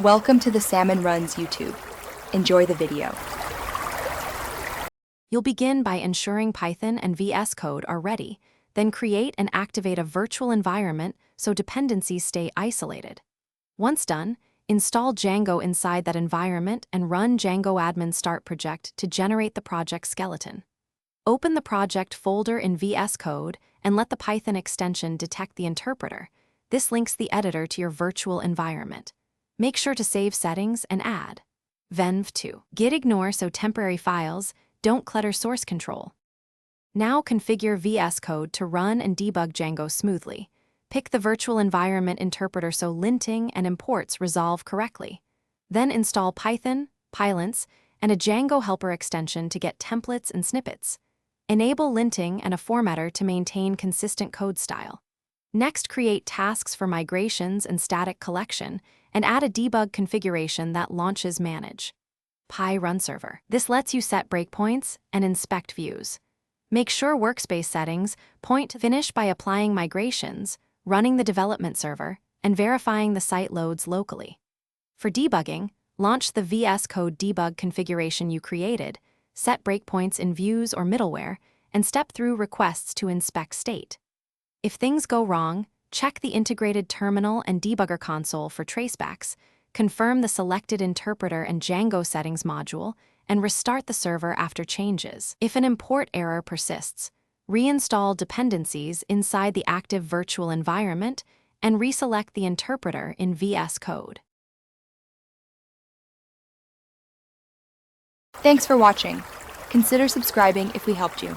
Welcome to the Salmon Runs YouTube. Enjoy the video. You'll begin by ensuring Python and VS Code are ready, then create and activate a virtual environment so dependencies stay isolated. Once done, install Django inside that environment and run Django admin start project to generate the project skeleton. Open the project folder in VS Code and let the Python extension detect the interpreter. This links the editor to your virtual environment. Make sure to save settings and add venv to git ignore so temporary files don't clutter source control. Now configure VS Code to run and debug Django smoothly. Pick the virtual environment interpreter so linting and imports resolve correctly. Then install Python, Pylance, and a Django helper extension to get templates and snippets. Enable linting and a formatter to maintain consistent code style. Next, create tasks for migrations and static collection, and add a debug configuration that launches manage. Run server. This lets you set breakpoints and inspect views. Make sure workspace settings point to finish by applying migrations, running the development server, and verifying the site loads locally. For debugging, launch the VS Code debug configuration you created, set breakpoints in views or middleware, and step through requests to inspect state. If things go wrong, check the integrated terminal and debugger console for tracebacks, confirm the selected interpreter and Django settings module, and restart the server after changes. If an import error persists, reinstall dependencies inside the active virtual environment and reselect the interpreter in VS Code. Thanks for watching. Consider subscribing if we helped you.